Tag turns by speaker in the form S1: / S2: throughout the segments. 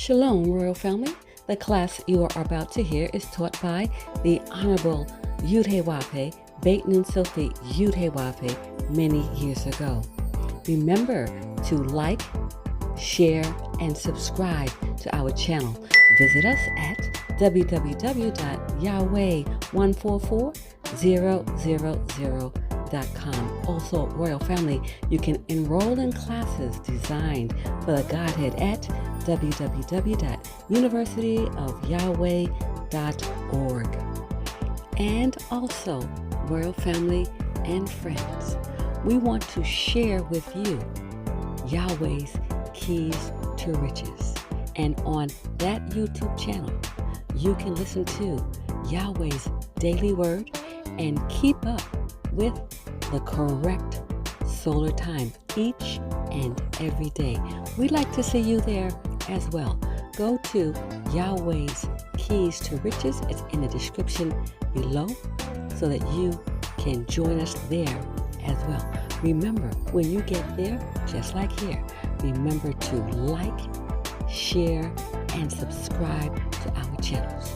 S1: Shalom, Royal Family. The class you are about to hear is taught by the Honorable Yudhe Bateman Sophie Yudhe many years ago. Remember to like, share, and subscribe to our channel. Visit us at www.yahweh144000.com. Also, Royal Family, you can enroll in classes designed for the Godhead at www.universityofyahweh.org. And also, Royal Family and friends, we want to share with you Yahweh's keys to riches. And on that YouTube channel, you can listen to Yahweh's daily word and keep up with the correct solar time each and every day. We'd like to see you there as well. Go to Yahweh's Keys to Riches. It's in the description below so that you can join us there as well. Remember, when you get there, just like here, remember to like, share, and subscribe to our channels.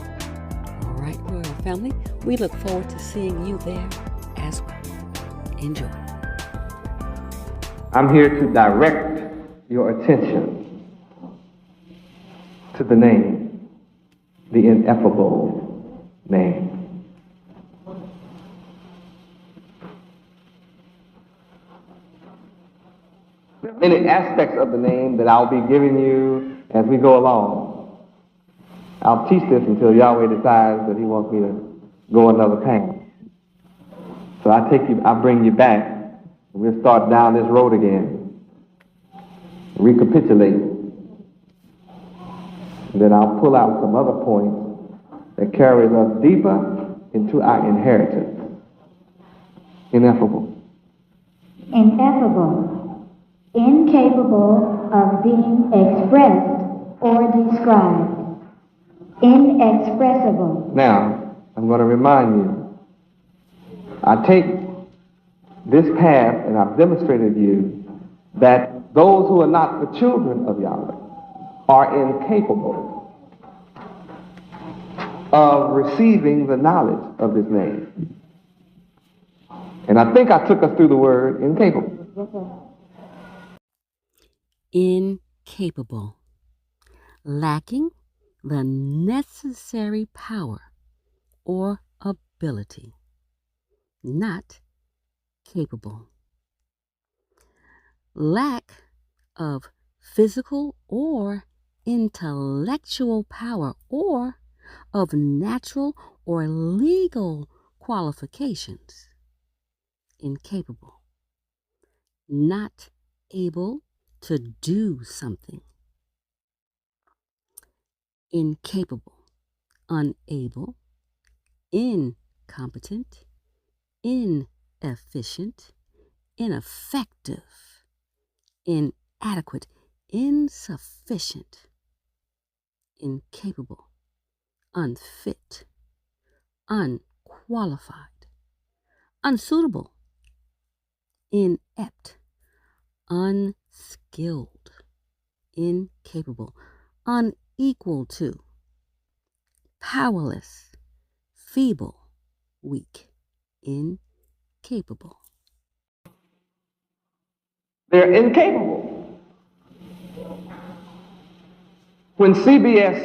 S1: All right, Royal Family, we look forward to seeing you there as well. Enjoy.
S2: I'm here to direct your attention to the name, the ineffable name. There are many aspects of the name that I'll be giving you as we go along. I'll teach this until Yahweh decides that he wants me to go another path. So I bring you back. We'll start down this road again. Recapitulate. And then I'll pull out some other points that carries us deeper into our inheritance. Ineffable.
S3: Ineffable. Incapable of being expressed or described. Inexpressible.
S2: Now, I'm going to remind you, I take this path and I've demonstrated to you that those who are not the children of Yahweh are incapable of receiving the knowledge of this name. And I think I took us through the word incapable.
S3: Yes, sir.
S1: Incapable. Lacking the necessary power or ability. Not capable. Lack of physical or intellectual power or of natural or legal qualifications. Incapable. Not able to do something. Incapable. Unable. Incompetent. Inefficient, ineffective, inadequate, insufficient, incapable, unfit, unqualified, unsuitable, inept, unskilled, incapable, unequal to, powerless, feeble, weak, incapable.
S2: They're incapable. When CBS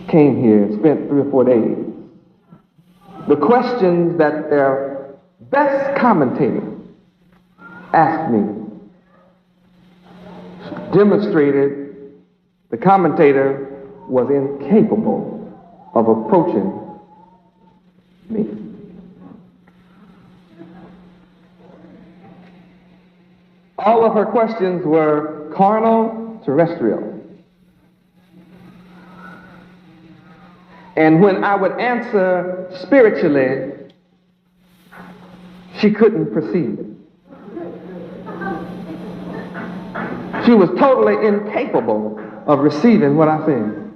S2: came here, spent 3 or 4 days, the questions that their best commentator asked me demonstrated the commentator was incapable of approaching me. All of her questions were carnal, terrestrial. And when I would answer spiritually, she couldn't perceive it. She was totally incapable of receiving what I said.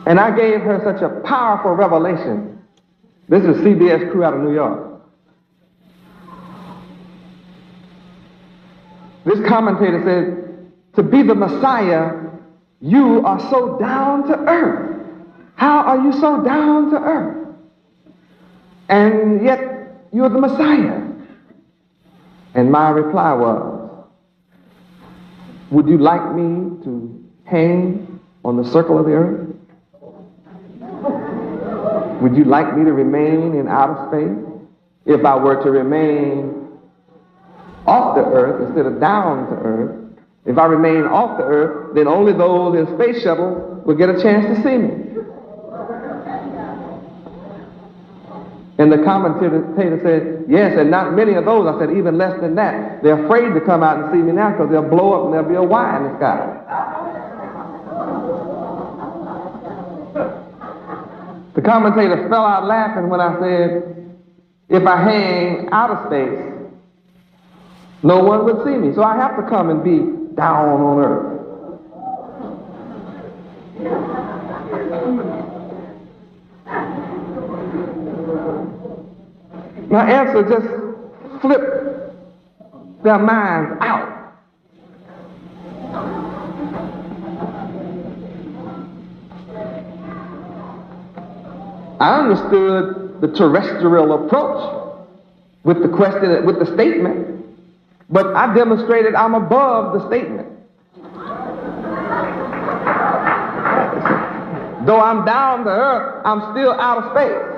S2: And I gave her such a powerful revelation. This is CBS crew out of New York. This commentator said, to be the Messiah, you are so down to earth. How are you so down to earth? And yet you're the Messiah. And my reply was, would you like me to hang on the circle of the earth? Would you like me to remain in outer space? If I were to remain off the earth instead of down to earth, if I remain off the earth, then only those in space shuttle will get a chance to see me. And the commentator said, yes, and not many of those. I said, even less than that. They're afraid to come out and see me now because they'll blow up and there'll be a Y in the sky. The commentator fell out laughing when I said, if I hang out of space, no one would see me. So I have to come and be down on earth. My answer just flipped their minds out. I understood the terrestrial approach with the question, with the statement, but I demonstrated I'm above the statement. Though I'm down to earth, I'm still out of space.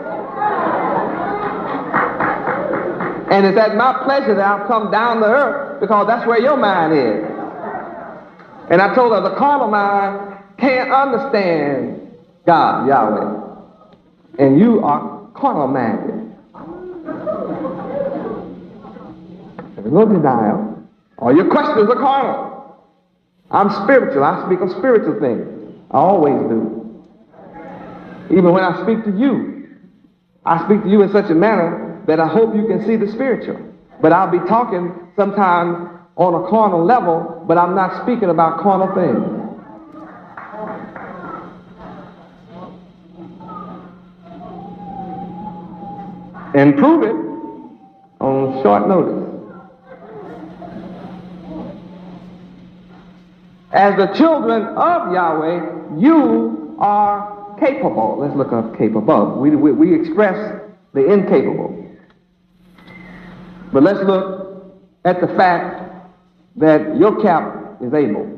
S2: And it's at my pleasure that I've come down to earth because that's where your mind is. And I told her the carnal mind can't understand God, Yahweh. And you are carnal-minded. There's no denial. All your questions are carnal. I'm spiritual. I speak of spiritual things. I always do. Even when I speak to you, I speak to you in such a manner that I hope you can see the spiritual. But I'll be talking sometimes on a carnal level, but I'm not speaking about carnal things. And prove it on short notice. As the children of Yahweh, you are capable. Let's look up capable. We express the incapable. But let's look at the fact that your cap is able.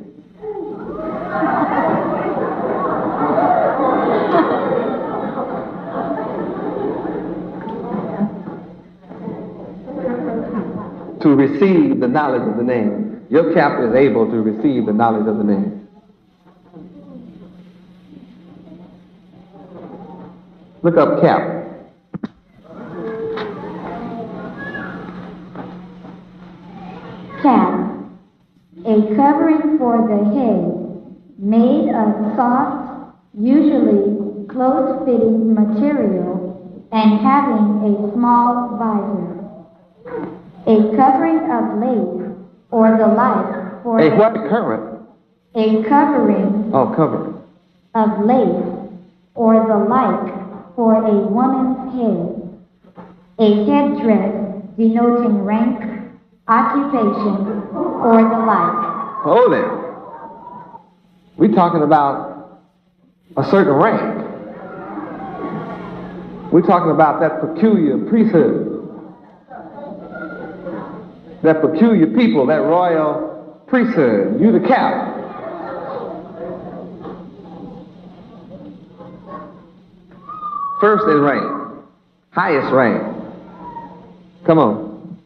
S2: To receive the knowledge of the name. Your cap is able to receive the knowledge of the name. Look up cap.
S3: Cap, a covering for the head, made of soft, usually close-fitting material and having a small visor. A covering of lace or the like for
S2: A what current?
S3: A covering
S2: Covering.
S3: of lace or the like for a woman's head. A headdress denoting rank, occupation, or the like.
S2: Hold it. We're talking about a certain rank. We're talking about that peculiar priesthood. That peculiar people, that royal priesthood. You the cap. First in rank. Highest rank. Come on.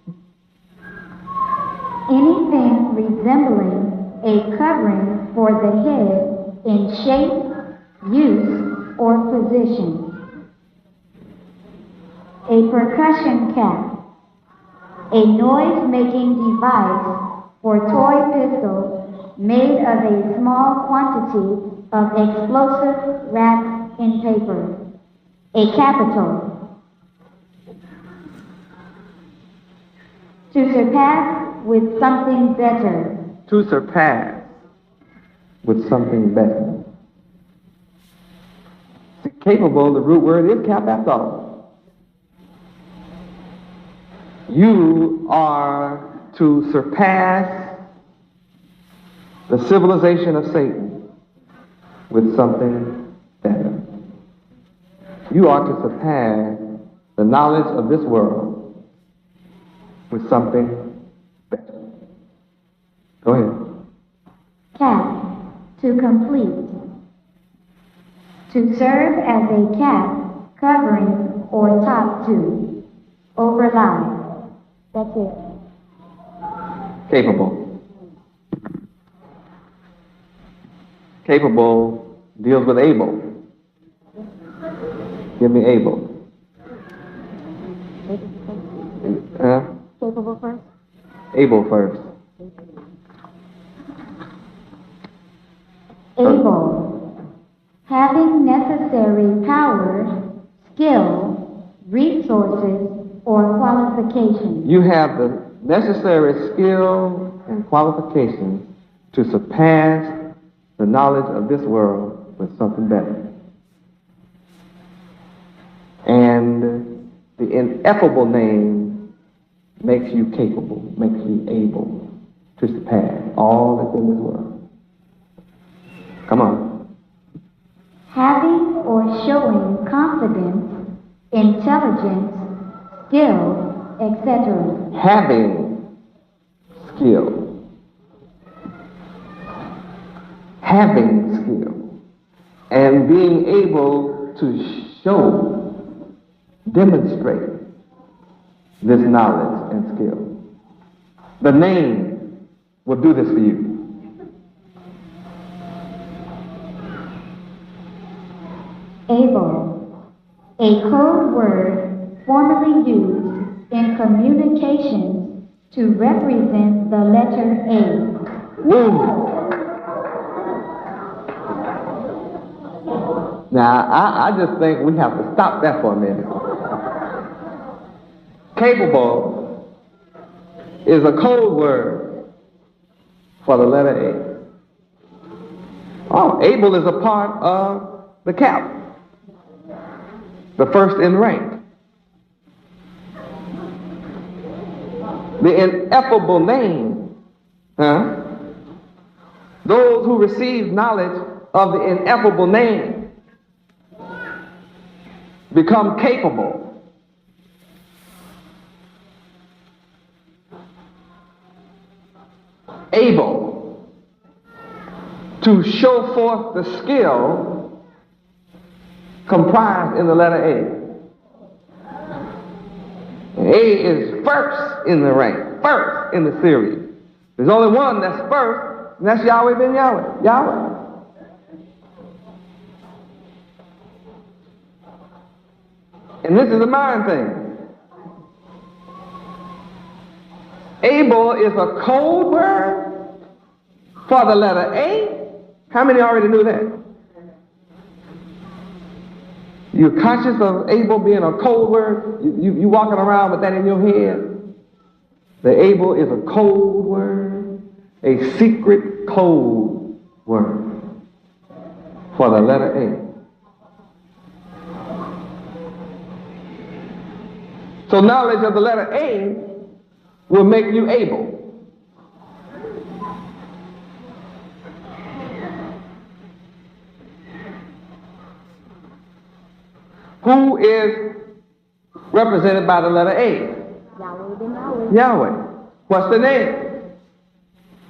S3: Anything resembling a covering for the head in shape, use, or position. A percussion cap. A noise-making device for toy pistols made of a small quantity of explosive wrapped in paper. A capital. To surpass with something better.
S2: To surpass with something better. Capable, the root word is cap after all. You are to surpass the civilization of Satan with something better. You are to surpass the knowledge of this world with something better. Go ahead.
S3: Cap, to complete. To serve as a cap, covering, or top to. Overlie. That's it.
S2: Capable. Capable deals with able. Give me able.
S3: Capable first.
S2: Able first.
S3: Able. Having necessary powers, skill, resources, or qualifications.
S2: You have the necessary skill and qualifications to surpass the knowledge of this world with something better. And the ineffable name makes you capable, makes you able to surpass all that's in this world. Come on.
S3: Having or showing confidence, intelligence, skill, etc.
S2: Having skill. Having skill. And being able to show, demonstrate this knowledge and skill. The name will do this for you.
S3: Able, a code word formerly used in communications to represent the letter A.
S2: Woo. Now, I just think we have to stop that for a minute. Capable is a code word for the letter A. Oh, able is a part of the cap, the first in rank. The ineffable name, those who receive knowledge of the ineffable name become capable. Able to show forth the skill comprised in the letter A. And A is first in the rank, first in the series. There's only one that's first, and that's Yahweh ben Yahweh. Yahweh. And this is a mind thing. Able is a code word for the letter A. How many already knew that? You're conscious of able being a code word? You walking around with that in your head? The able is a code word, a secret code word for the letter A. So knowledge of the letter A will make you able. Who is represented by the letter A?
S3: Yahweh.
S2: Yahweh. What's the name?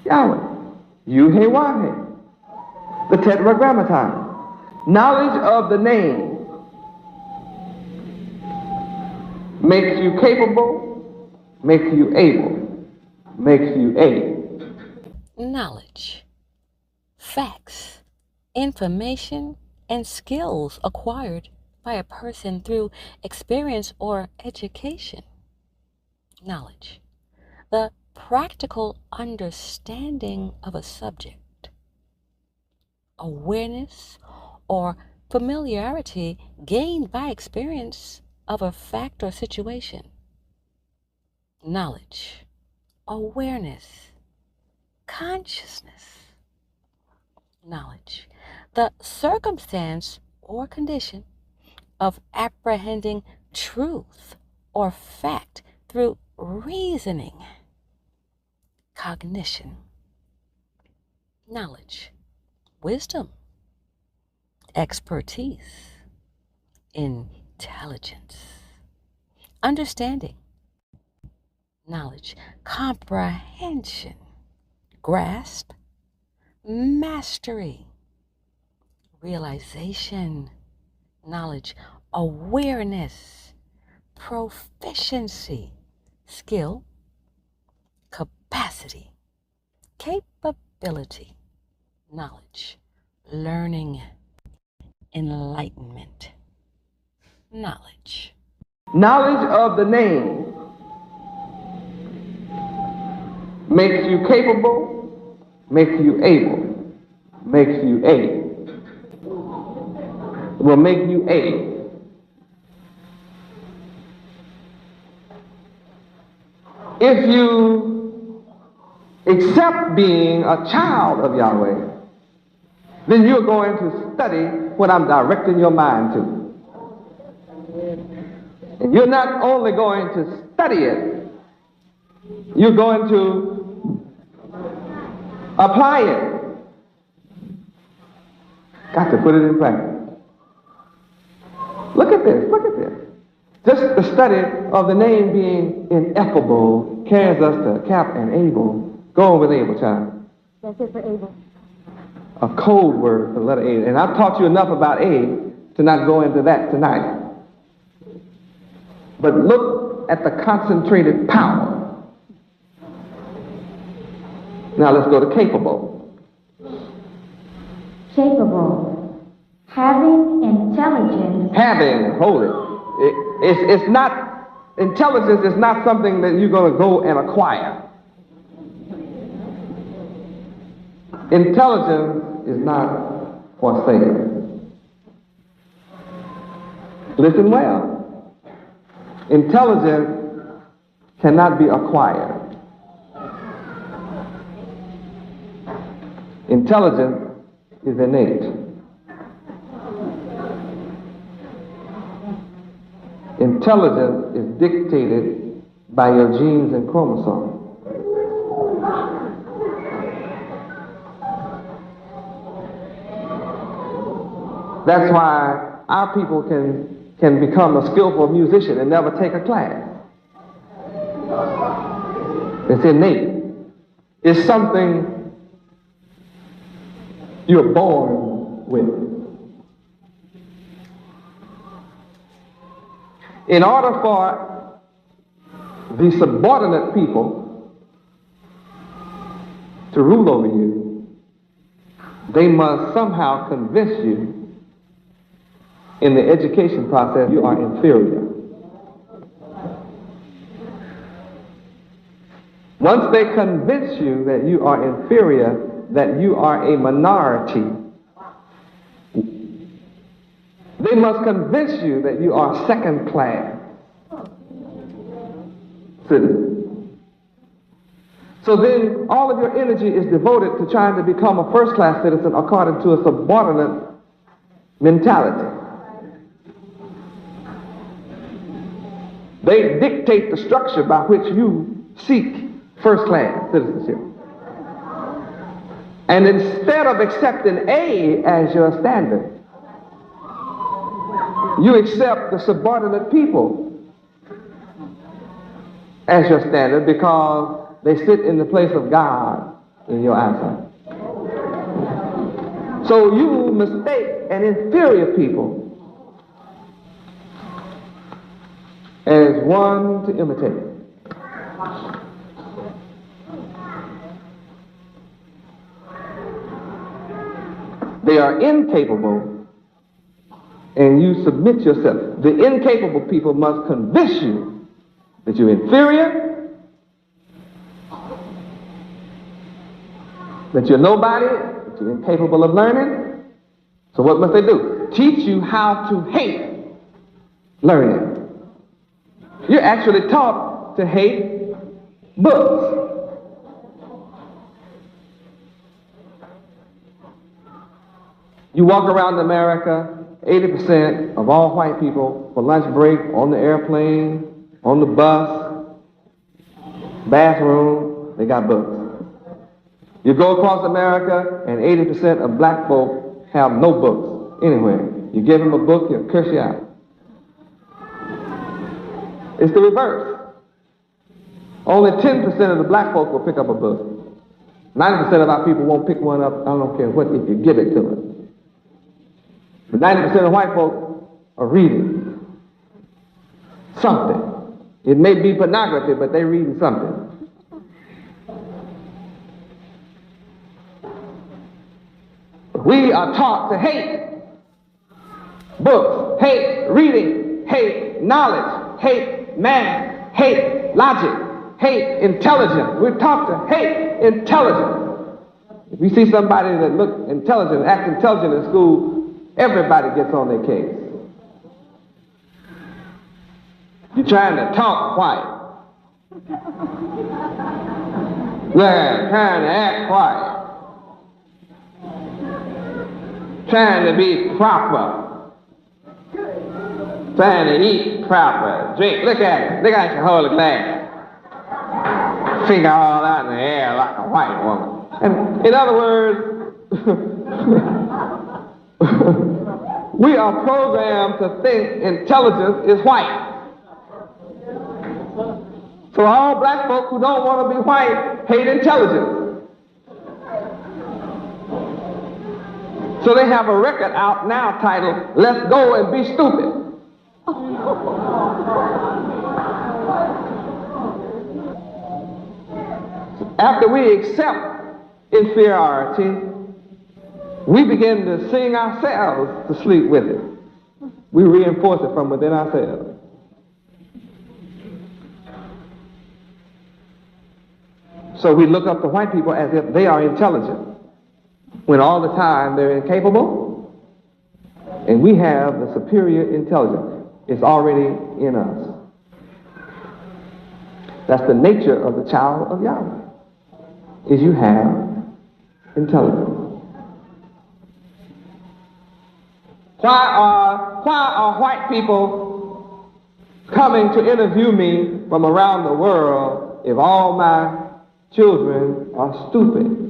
S2: Yahweh. Yahweh. The tetragrammaton. Knowledge of the name makes you capable, makes you able, makes you able.
S1: Knowledge, facts, information, and skills acquired by a person through experience or education. Knowledge, the practical understanding of a subject. Awareness or familiarity gained by experience of a fact or situation. Knowledge, awareness, consciousness. Knowledge, the circumstance or condition of apprehending truth or fact through reasoning, cognition. knowledge, wisdom, expertise, intelligence, understanding, knowledge, comprehension, grasp, mastery, realization, knowledge, awareness, proficiency, skill, capacity, capability, knowledge, learning, enlightenment, knowledge.
S2: Knowledge of the name makes you capable, makes you able, makes you a. Will make you a. If you accept being a child of Yahweh, then you're going to study what I'm directing your mind to. And you're not only going to study it, you're going to apply it. Got to put it in practice. Look at this, look at this. Just the study of the name being ineffable carries us to Cap and Abel. Go on with Abel, child.
S3: That's it for Abel.
S2: A code word for the letter A. And I've taught you enough about A to not go into that tonight. But look at the concentrated power. Now let's go to capable.
S3: Capable. Having intelligence.
S2: Having, hold it. It's not, intelligence is not something that you're going to go and acquire. Intelligence is not for sale. Listen well. Intelligence cannot be acquired. Intelligence is innate. Intelligence is dictated by your genes and chromosomes. That's why our people can become a skillful musician and never take a class. It's innate. It's something you're born with. In order for the subordinate people to rule over you, they must somehow convince you in the education process you are inferior. Once they convince you that you are inferior, that you are a minority, they must convince you that you are second class citizen. So then all of your energy is devoted to trying to become a first class citizen according to a subordinate mentality. They dictate the structure by which you seek first class citizenship. And instead of accepting A as your standard, you accept the subordinate people as your standard because they sit in the place of God in your eyesight. So you mistake an inferior people as one to imitate. They are incapable, and you submit yourself. The incapable people must convince you that you're inferior, that you're nobody, that you're incapable of learning. So what must they do? Teach you how to hate learning. You're actually taught to hate books. You walk around America, 80% of all white people, for lunch break, on the airplane, on the bus, bathroom, they got books. You go across America and 80% of black folk have no books anywhere. You give them a book, he'll curse you out. It's the reverse. Only 10% of the black folk will pick up a book. 90% of our people won't pick one up, I don't care what, if you give it to them. But 90% of white folk are reading something. It may be pornography, but they're reading something. We are taught to hate books, hate reading, hate knowledge, hate math, hate logic, hate intelligence. We're taught to hate intelligence. If you see somebody that looks intelligent, acts intelligent in school, everybody gets on their case. You're trying to talk quiet. Yeah, trying to act quiet. Trying to be proper. Trying to eat proper. Drink. Look at it. Look at you hold a glass. Finger all out in the air like a white woman. And in other words, we are programmed to think intelligence is white. So all black folk who don't want to be white hate intelligence. So they have a record out now titled, Let's Go and Be Stupid. After we accept inferiority, we begin to sing ourselves to sleep with it. We reinforce it from within ourselves. So we look up to white people as if they are intelligent, when all the time they're incapable, and we have the superior intelligence. It's already in us. That's the nature of the child of Yahweh, is you have intelligence. Why are white people coming to interview me from around the world if all my children are stupid?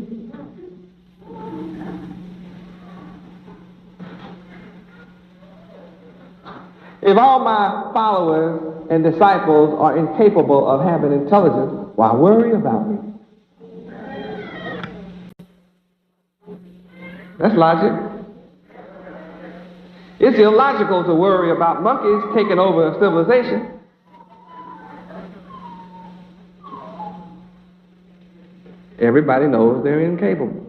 S2: If all my followers and disciples are incapable of having intelligence, why worry about me? That's logic. It's illogical to worry about monkeys taking over a civilization. Everybody knows they're incapable.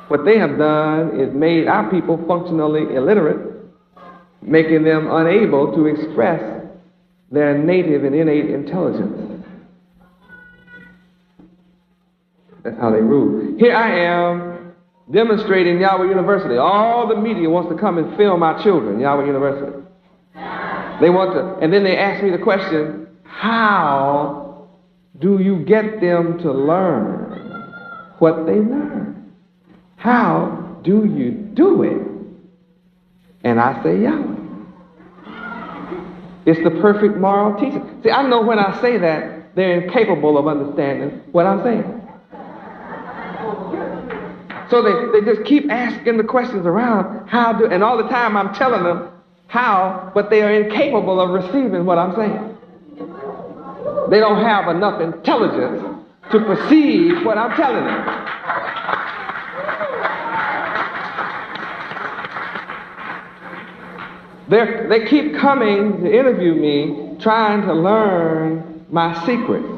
S2: What they have done is made our people functionally illiterate, making them unable to express their native and innate intelligence. That's how they rule. Here I am demonstrating Yahweh University. All the media wants to come and film our children, Yahweh University. They want to, and then they ask me the question, how do you get them to learn what they learn? How do you do it? And I say, Yahweh. It's the perfect moral teaching. See, I know when I say that, they're incapable of understanding what I'm saying. So they just keep asking the questions around, and all the time I'm telling them how, but they are incapable of receiving what I'm saying. They don't have enough intelligence to perceive what I'm telling them. They keep coming to interview me, trying to learn my secrets.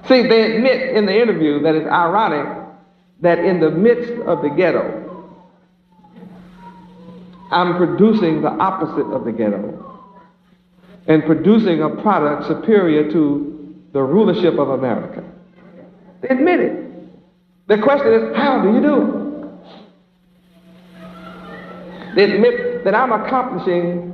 S2: See, they admit in the interview that it's ironic that in the midst of the ghetto, I'm producing the opposite of the ghetto and producing a product superior to the rulership of America. They admit it. The question is, how do you do it? They admit that I'm accomplishing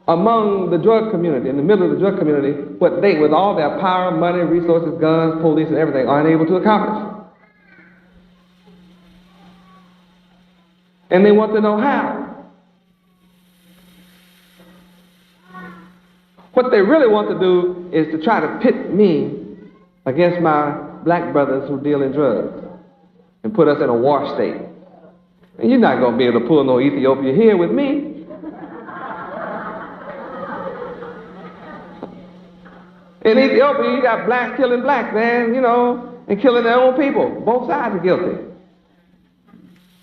S2: among the drug community, in the middle of the drug community, what they, with all their power, money, resources, guns, police, and everything, are unable to accomplish. And they want to know how. What they really want to do is to try to pit me against my black brothers who deal in drugs and put us in a war state. And you're not going to be able to pull no Ethiopia here with me. In Ethiopia, you got blacks killing blacks, man, you know, and killing their own people. Both sides are guilty.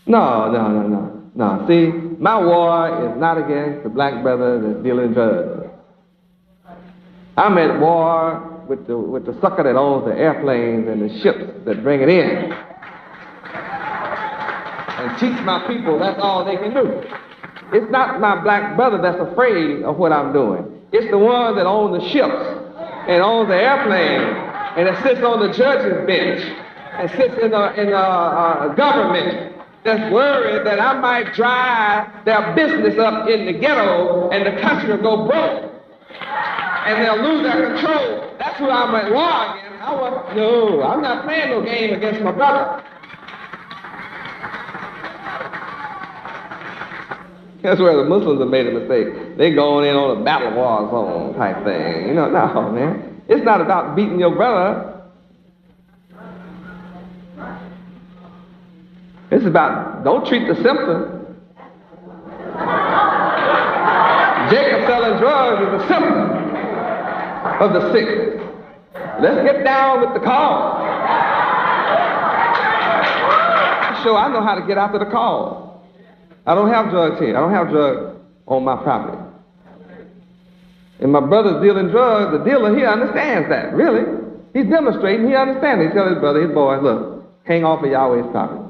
S2: No. See, my war is not against the black brothers that deal in drugs. I'm at war with the sucker that owns the airplanes and the ships that bring it in. And teach my people that's all they can do. It's not my black brother that's afraid of what I'm doing. It's the one that owns the ships and owns the airplane and that sits on the judge's bench and sits in the government that's worried that I might drive their business up in the ghetto and the country will go broke and they'll lose their control. That's who I'm at war against. No, I'm not playing no game against my brother. That's where the Muslims have made a mistake. They going in on a battle war zone type thing. You know, no, man. It's not about beating your brother. It's about, don't treat the symptom. Jacob selling drugs is a symptom of the sickness. Let's get down with the cause. So I know how to get after the cause. I don't have drugs here. I don't have drugs on my property. And my brother's dealing drugs. The dealer, he understands that, really. He's demonstrating, he understands. He tells his brother, his boy, look, hang off of Yahweh's property.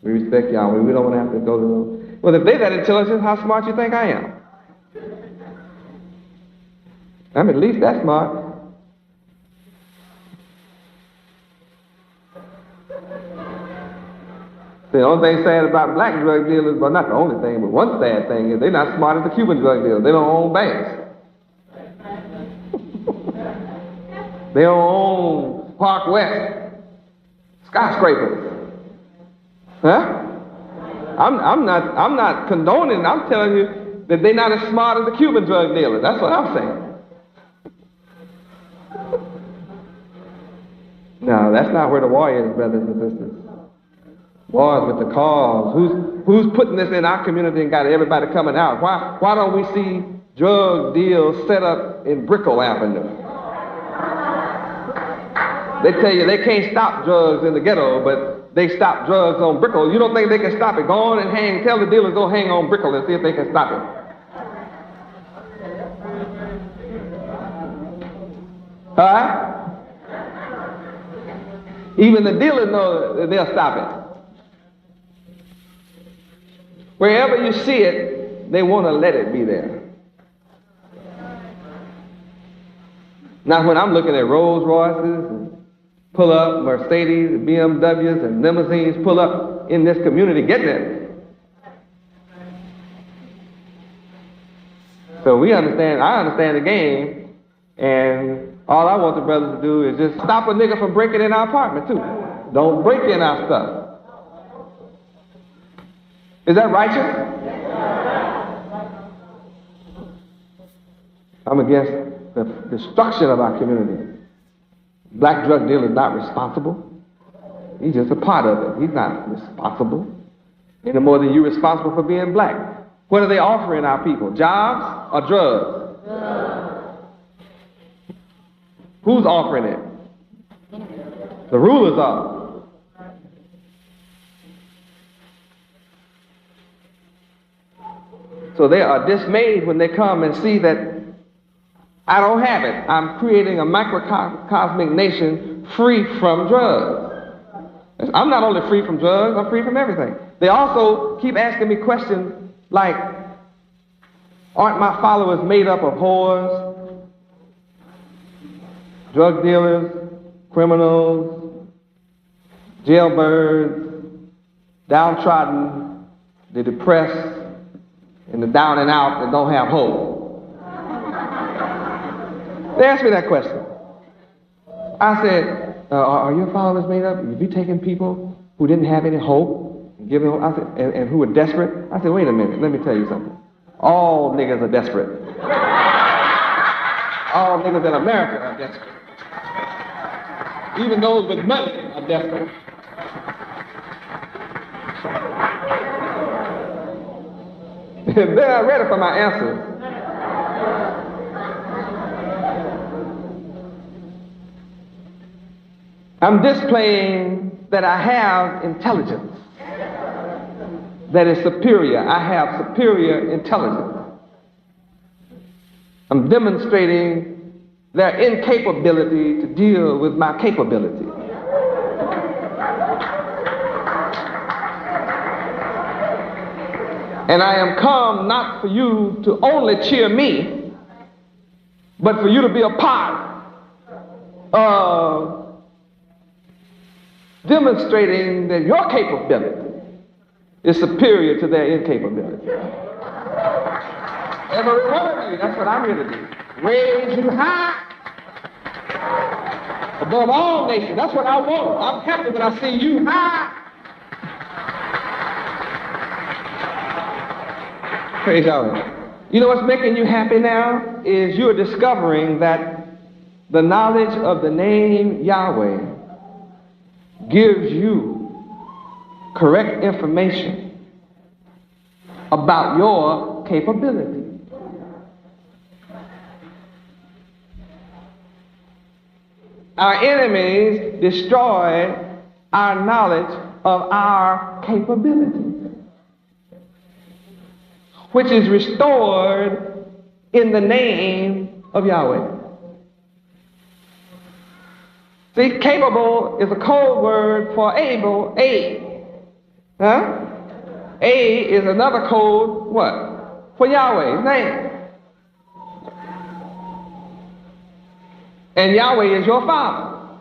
S2: We respect Yahweh. We don't want to have to go to them. Well, if they're that intelligent, how smart you think I am? I'm at least that smart. The only thing sad about black drug dealers, well, not the only thing, but one sad thing is they're not smart as the Cuban drug dealers. They don't own banks. They don't own Park West skyscrapers. Huh? I'm not condoning. I'm telling you that they're not as smart as the Cuban drug dealers. That's what I'm saying. No, that's not where the war is, brothers and sisters. Wars with the cause. Who's putting this in our community and got everybody coming out? Why don't we see drug deals set up in Brickell Avenue? They tell you they can't stop drugs in the ghetto, but they stop drugs on Brickell. You don't think they can stop it? Go on and tell the dealers go hang on Brickell and see if they can stop it. Huh? Even the dealers know that they'll stop it. Wherever you see it, they want to let it be there. Now, when I'm looking at Rolls Royces, and pull up Mercedes, and BMWs, and limousines pull up in this community, getting it. So I understand the game, and all I want the brothers to do is just stop a nigga from breaking in our apartment too. Don't break in our stuff. Is that righteous? I'm against the destruction of our community. Black drug dealer is not responsible. He's just a part of it. He's not responsible any more than you're responsible for being black. What are they offering our people? Jobs or drugs? Who's offering it? The rulers are. So they are dismayed when they come and see that I don't have it. I'm creating a microcosmic nation free from drugs. I'm not only free from drugs, I'm free from everything. They also keep asking me questions like, aren't my followers made up of whores, drug dealers, criminals, jailbirds, downtrodden, the depressed, and the down and out that don't have hope? They asked me that question. I said, are your followers made up? Have you taken people who didn't have any hope and given hope? I said, and who were desperate? I said, wait a minute, let me tell you something. All niggas are desperate. All niggas in America are desperate. Even those with money are desperate. They're not ready for my answers. I'm displaying that I have intelligence that is superior. I have superior intelligence. I'm demonstrating their incapability to deal with my capability. And I am come not for you to only cheer me, but for you to be a part of demonstrating that your capability is superior to their incapability. Every one of you, that's what I'm here to do. Raise you high above all nations. That's what I want. I'm happy when I see you high. Praise Yahweh. You know what's making you happy now is you're discovering that the knowledge of the name Yahweh gives you correct information about your capability. Our enemies destroy our knowledge of our capability, which is restored in the name of Yahweh. See, capable is a code word for able, A. Huh? A is another code, what? For Yahweh's name. And Yahweh is your Father.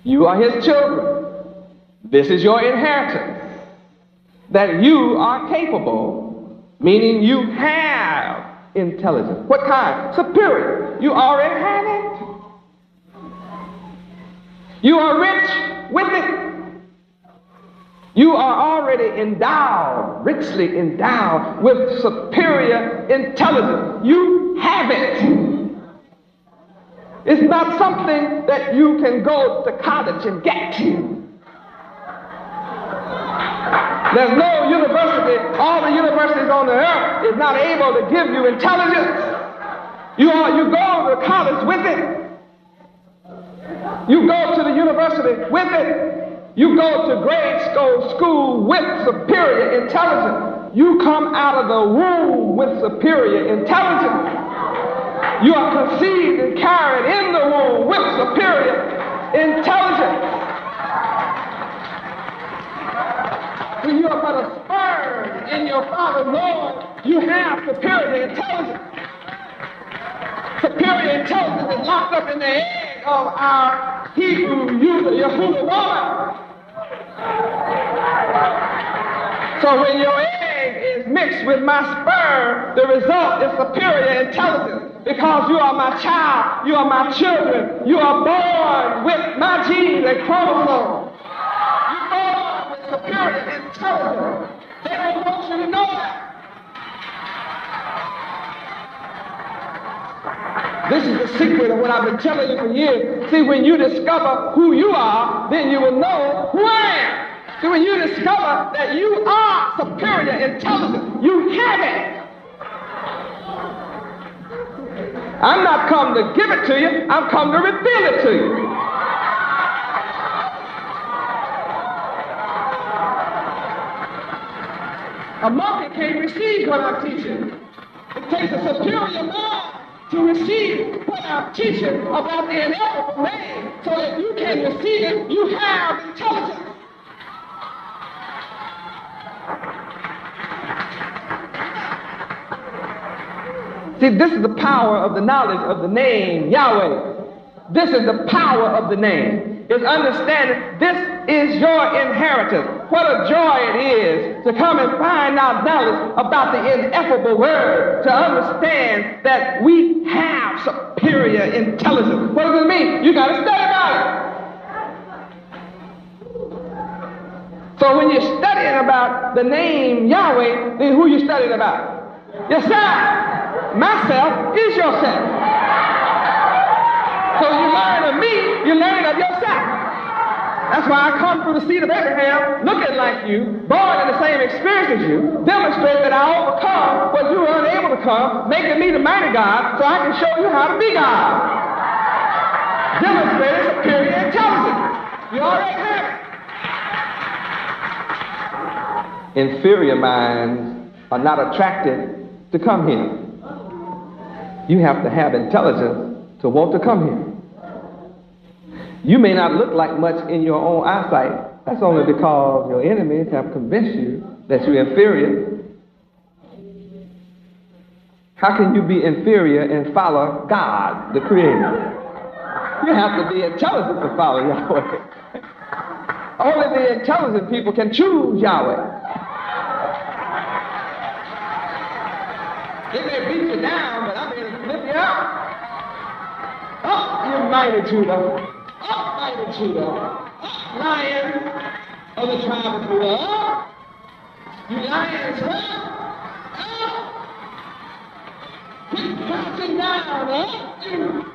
S2: You are His children. This is your inheritance. That you are capable, meaning you have intelligence. What kind? Superior. You already have it. You are rich with it. You are already endowed, richly endowed with superior intelligence. You have it. It's not something that you can go to college and get. There's no university, all the universities on the earth is not able to give you intelligence. You go to college with it. You go to the university with it. You go to grade school with superior intelligence. You come out of the womb with superior intelligence. You are conceived and carried in the womb with superior intelligence. When you are but a sperm in your father's womb, you have superior intelligence. Superior intelligence is locked up in the egg of our Hebrew Yahuwah woman. So when your egg is mixed with my sperm, the result is superior intelligence. Because you are my child, you are my children, you are born with my genes and chromosomes. You're born with superior intelligence. They don't want you to know that. This is the secret of what I've been telling you for years. See, when you discover who you are, then you will know who I am. See, when you discover that you are superior intelligence, you have it. I'm not come to give it to you, I'm come to reveal it to you. A monkey can't receive what I'm teaching. It takes a superior mind to receive what I'm teaching about the ineffable name. So if you can receive it, you have intelligence. See, this is the power of the knowledge of the name Yahweh. This is the power of the name. Is understanding this is your inheritance. What a joy it is to come and find out knowledge about the ineffable word, to understand that we have superior intelligence. What does it mean? You got to study about it. So when you're studying about the name Yahweh, then who you studying about? Yourself. myself is yourself. So you learn of me, you learn of yourself. That's why I come through the seed of Abraham, looking like you, born in the same experience as you, demonstrate that I overcome what you were unable to come, making me the mighty God, so I can show you how to be God. Demonstrating superior intelligence. You already have it. Inferior minds are not attracted to come here. You have to have intelligence to want to come here. You may not look like much in your own eyesight. That's only because your enemies have convinced you that you're inferior. How can you be inferior and follow God, the Creator? You have to be intelligent to follow Yahweh. Only the intelligent people can choose Yahweh. They may beat you down, but I'm here to flip you out. Oh, you mighty Judah. Oh, mighty Judah. Oh, lion of the tribe of Judah. Oh, you lions. Oh, quit crouching down. Oh,